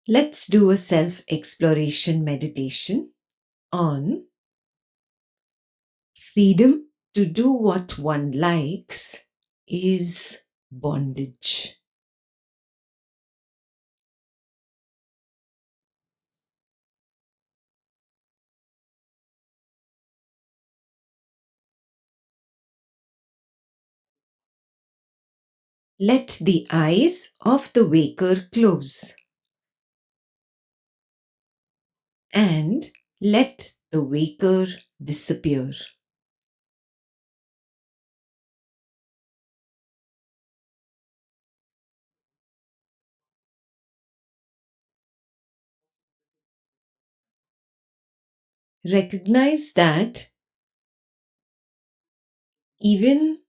Let's do a self-exploration meditation on freedom to do what one likes is bondage. Let the eyes of the waker close and let the waker disappear. Recognize that even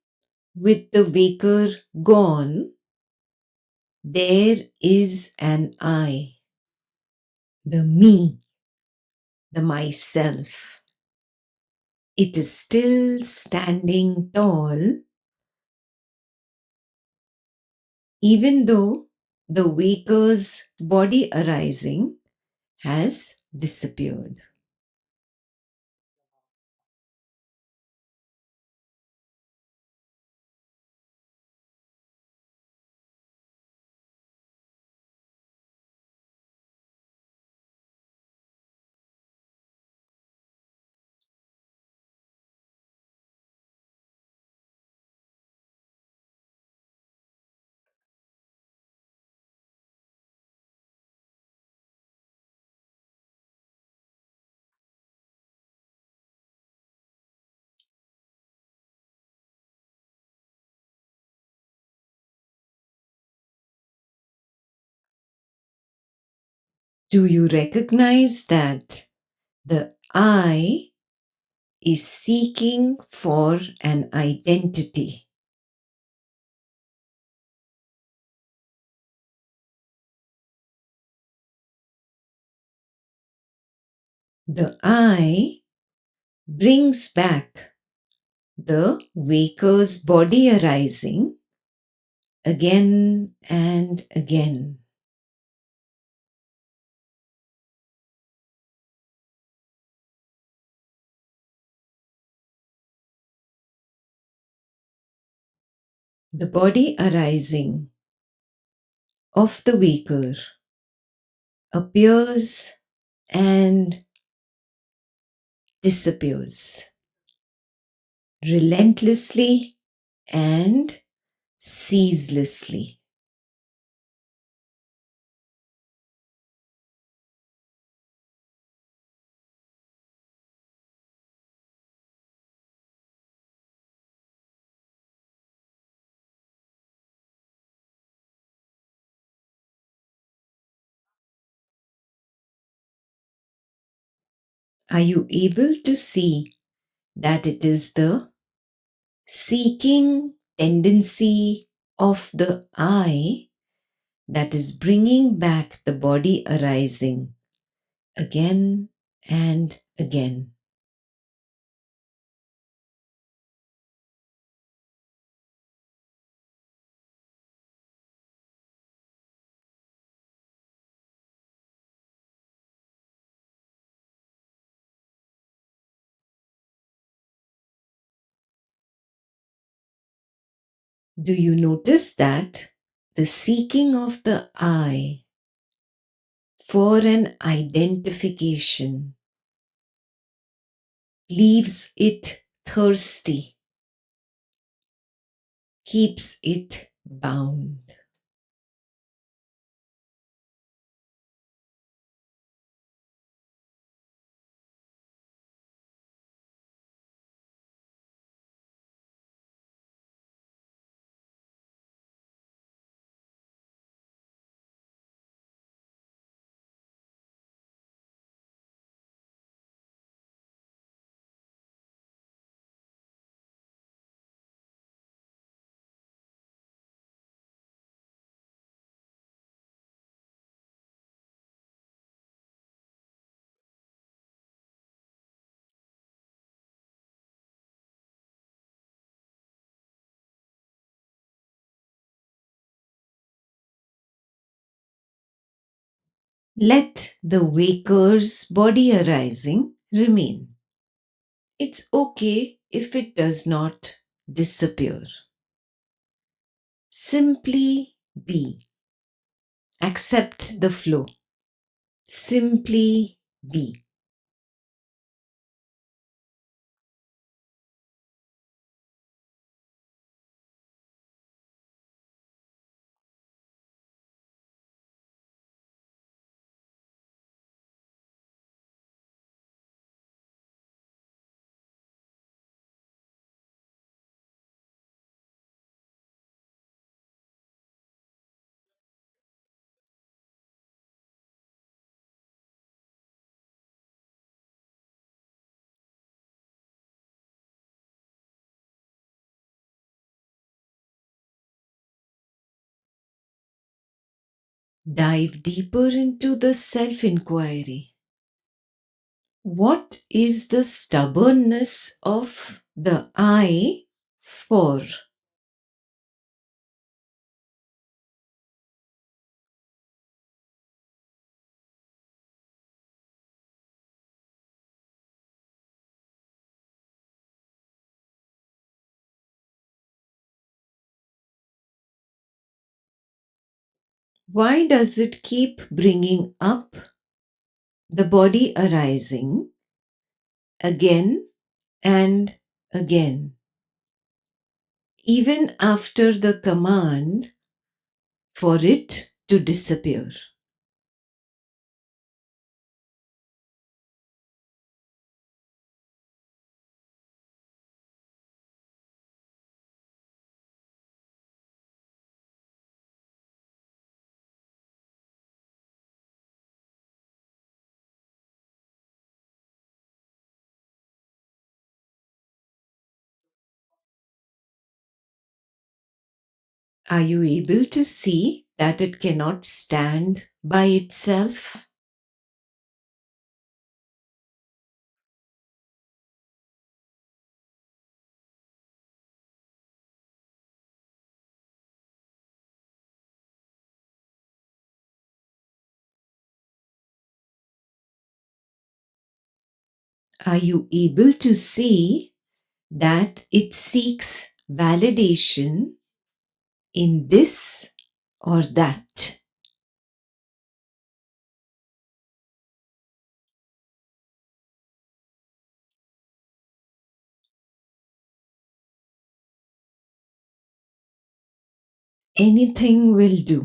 with the waker gone, there is an I, the me, the myself. It is still standing tall, even though the waker's body arising has disappeared. Do you recognize that the I is seeking for an identity? The I brings back the waker's body arising again and again. The body arising of the waker appears and disappears relentlessly and ceaselessly. Are you able to see that it is the seeking tendency of the I that is bringing back the body arising again and again? Do you notice that the seeking of the I for an identification leaves it thirsty, keeps it bound? Let the waker's body arising remain. It's okay if it does not disappear. Simply be. Accept the flow. Simply be. Dive deeper into the self inquiry. What is the stubbornness of the I for? Why does it keep bringing up the body arising again and again, even after the command for it to disappear? Are you able to see that it cannot stand by itself? Are you able to see that it seeks validation in this or that? Anything will do.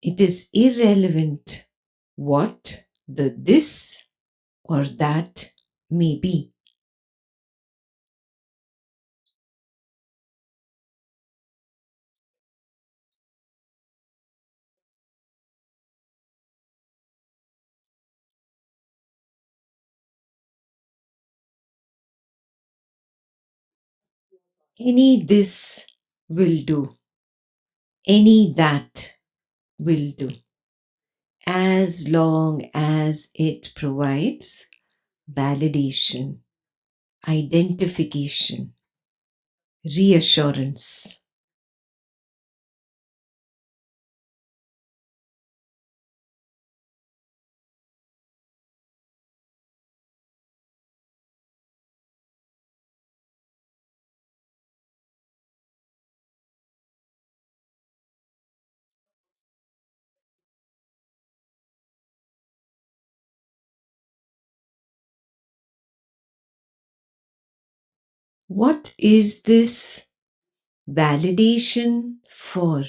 It is irrelevant what the this or that may be. Any this will do. Any that will do. As long as it provides validation, identification, reassurance. What is this validation for?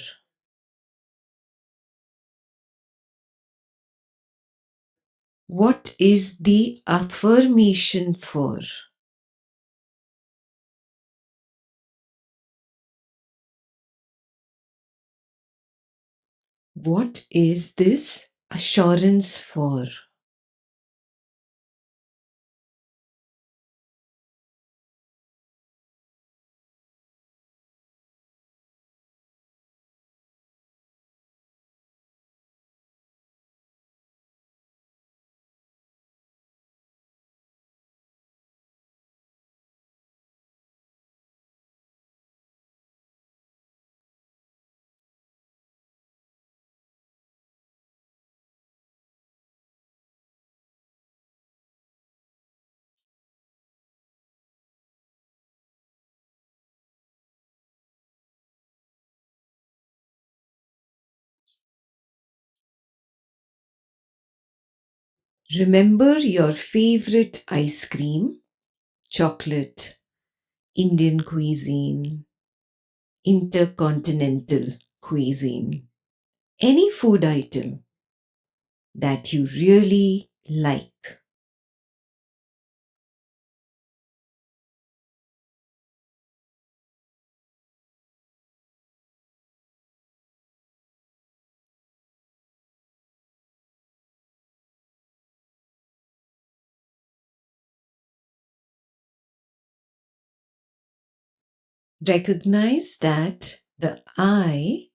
What is the affirmation for? What is this assurance for? Remember your favorite ice cream, chocolate, Indian cuisine, intercontinental cuisine, any food item that you really like. Recognize that the I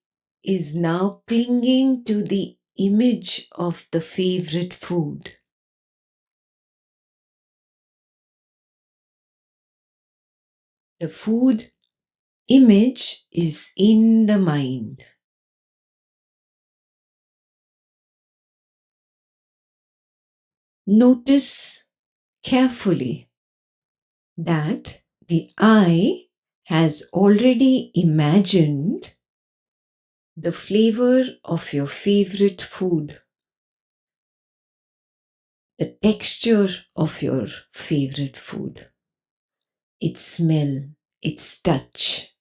is now clinging to the image of the favorite food. The food image is in the mind. Notice carefully that the I has already imagined the flavor of your favorite food, the texture of your favorite food, its smell, its touch.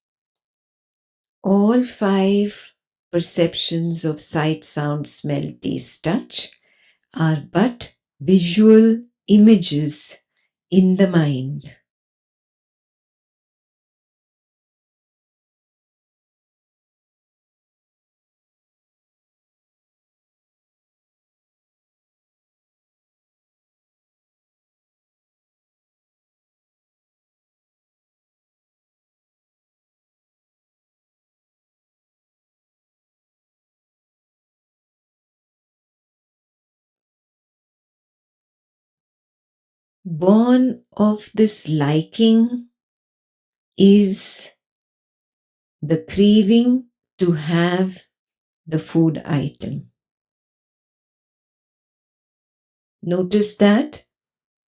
All five perceptions of sight, sound, smell, taste, touch are but visual images in the mind. Born of this liking is the craving to have the food item. Notice that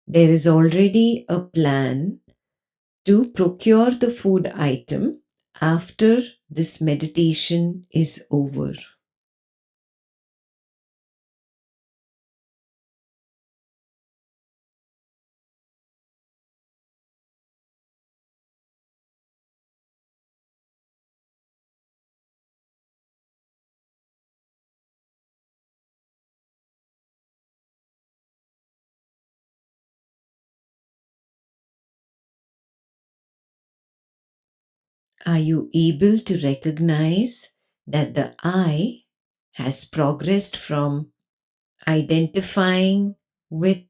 there is already a plan to procure the food item after this meditation is over. Are you able to recognize that the I has progressed from identifying with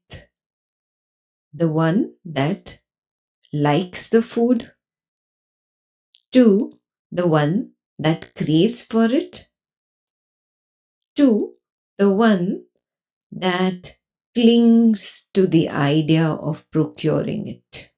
the one that likes the food to the one that craves for it to the one that clings to the idea of procuring it?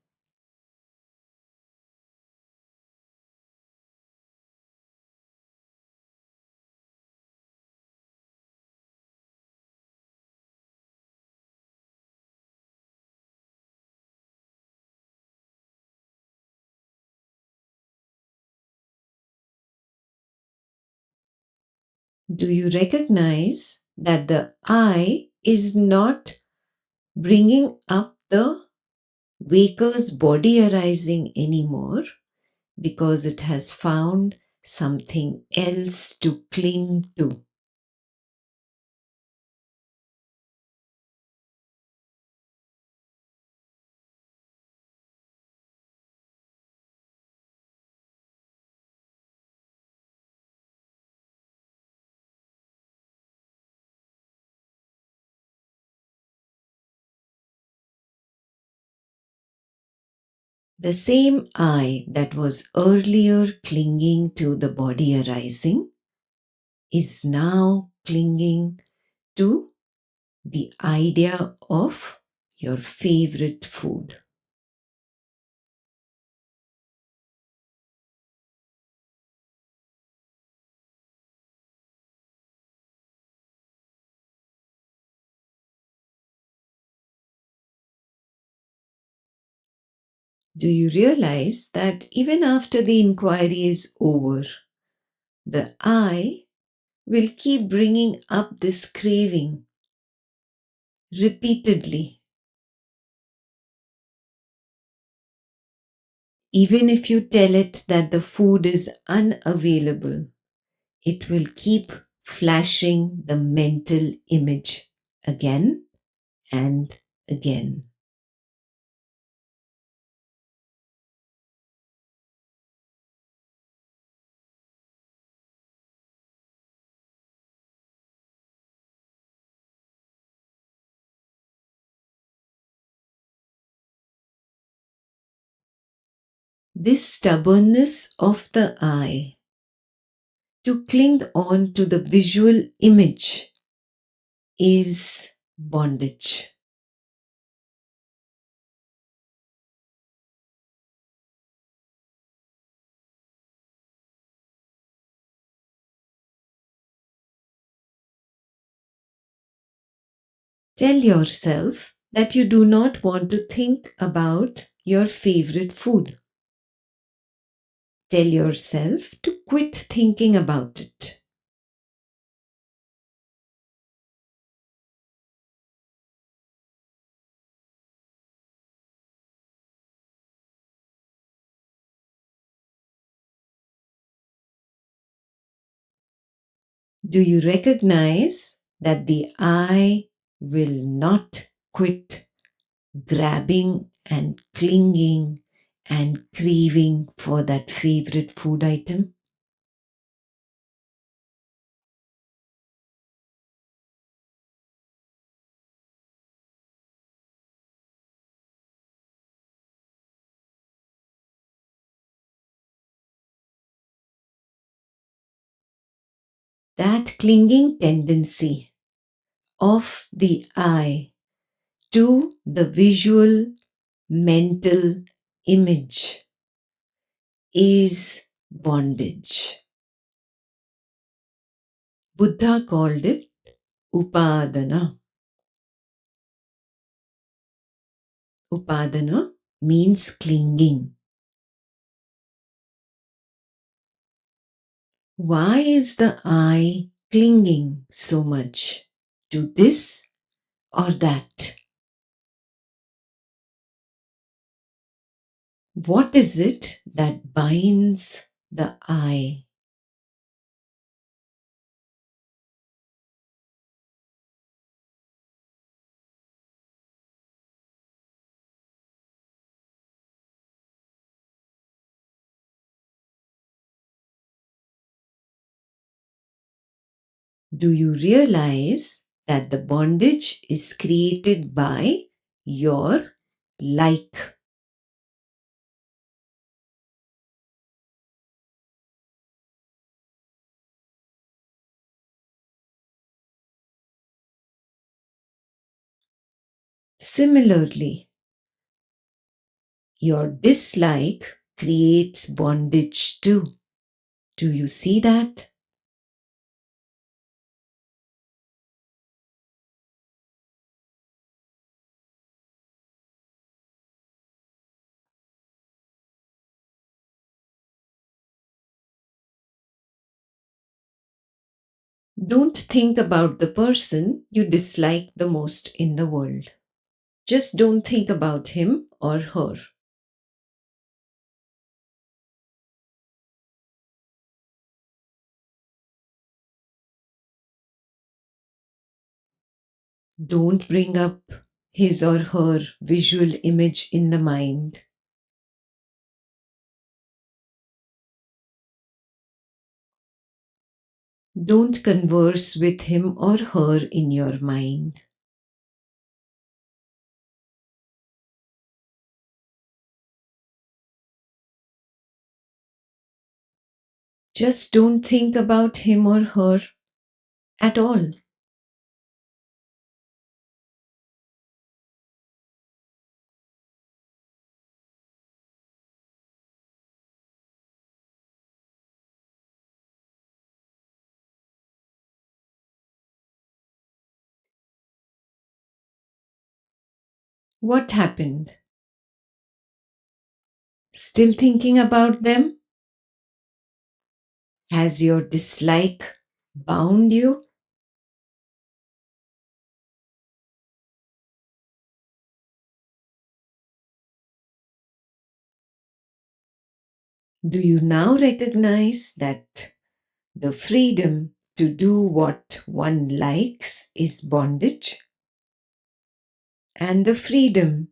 Do you recognize that the I is not bringing up the waker's body arising anymore because it has found something else to cling to? The same I that was earlier clinging to the body arising is now clinging to the idea of your favorite food. Do you realize that even after the inquiry is over, the I will keep bringing up this craving repeatedly. Even if you tell it that the food is unavailable, it will keep flashing the mental image again and again. This stubbornness of the eye to cling on to the visual image is bondage. Tell yourself that you do not want to think about your favorite food. Tell yourself to quit thinking about it. Do you recognize that the eye will not quit grabbing and clinging and craving for that favorite food item? That clinging tendency of the eye to the visual mental image is bondage. Buddha called it upadana. Upadana means clinging. Why is the eye clinging so much to this or that? What is it that binds the eye? Do you realize that the bondage is created by your like? Similarly, your dislike creates bondage too. Do you see that? Don't think about the person you dislike the most in the world. Just don't think about him or her. Don't bring up his or her visual image in the mind. Don't converse with him or her in your mind. Just don't think about him or her at all. What happened? Still thinking about them? Has your dislike bound you? Do you now recognize that the freedom to do what one likes is bondage, and the freedom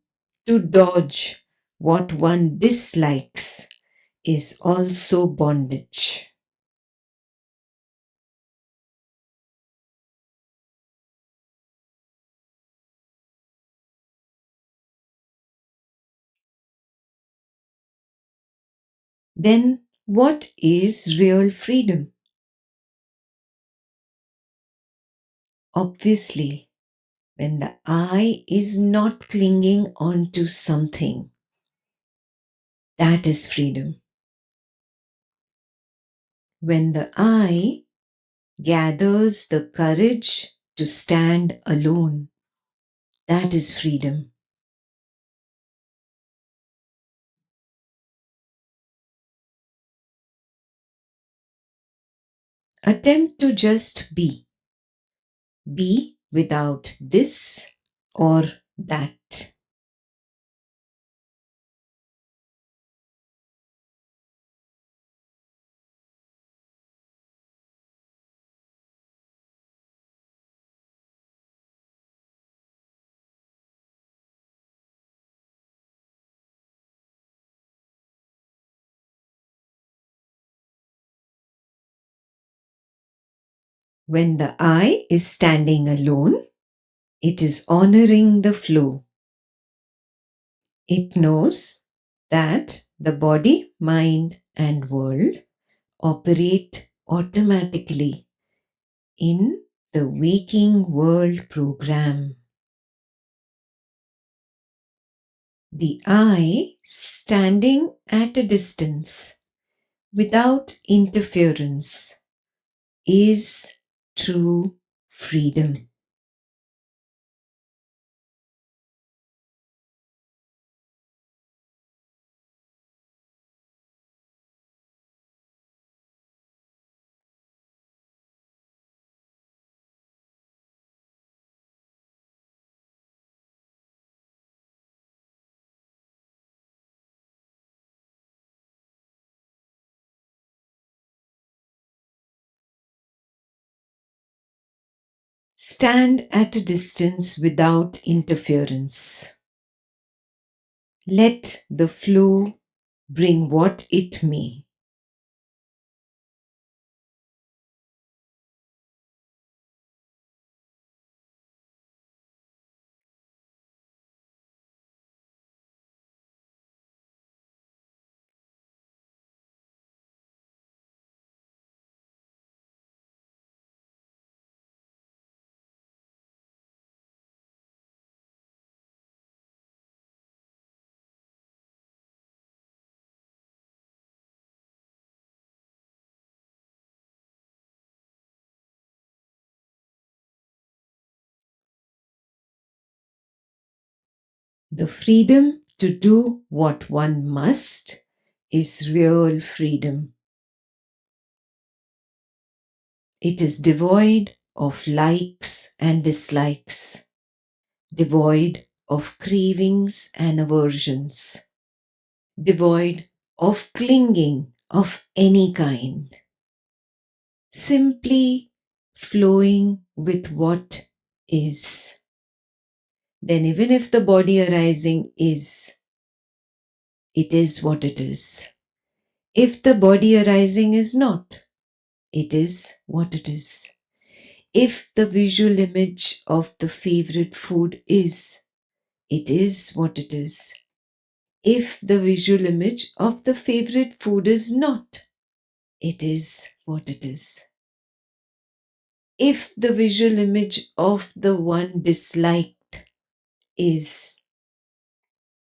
to dodge what one dislikes is also bondage? Then what is real freedom? Obviously, when the I is not clinging on to something, that is freedom. When the I gathers the courage to stand alone, that is freedom. Attempt to just be. Be without this or that. When the I is standing alone, it is honoring the flow. It knows that the body, mind, and world operate automatically in the waking world program. The I standing at a distance without interference is true freedom. Stand at a distance without interference. Let the flow bring what it may. The freedom to do what one must is real freedom. It is devoid of likes and dislikes, devoid of cravings and aversions, devoid of clinging of any kind, simply flowing with what is. Then, even if the body arising is, it is what it is. If the body arising is not, it is what it is. If the visual image of the favorite food is, it is what it is. If the visual image of the favorite food is not, it is what it is. If the visual image of the one disliked is,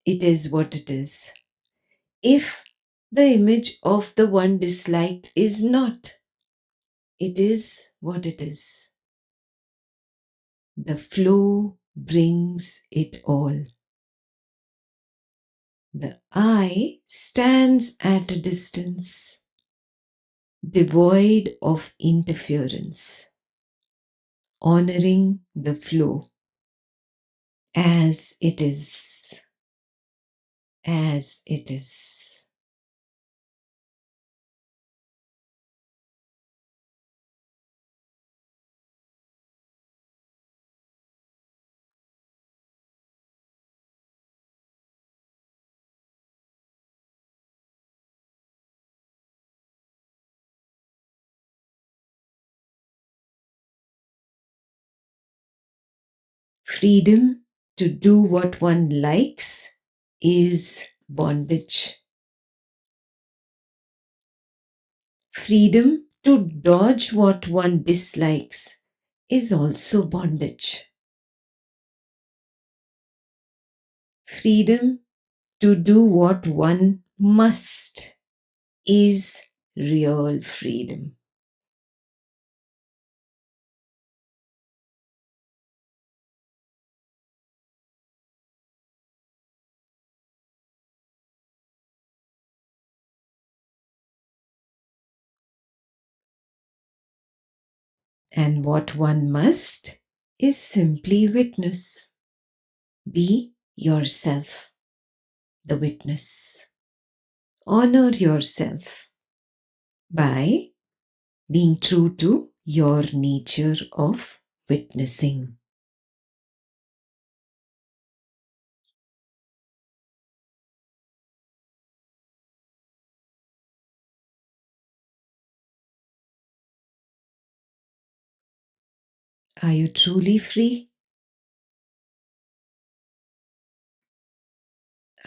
it is what it is. If the image of the one disliked is not, it is what it is. The flow brings it all. The I stands at a distance, devoid of interference, honoring the flow as it is, as it is. Freedom to do what one likes is bondage. Freedom to dodge what one dislikes is also bondage. Freedom to do what one must is real freedom. And what one must is simply witness. Be yourself, the witness. Honor yourself by being true to your nature of witnessing. Are you truly free?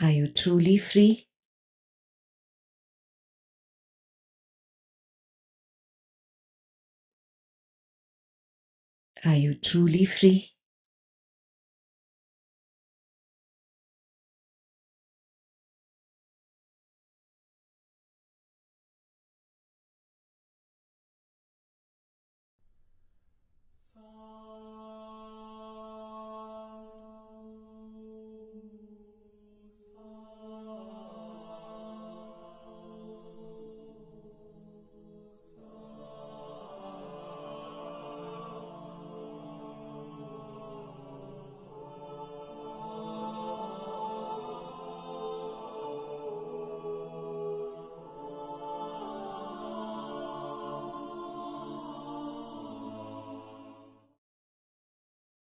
Are you truly free? Are you truly free?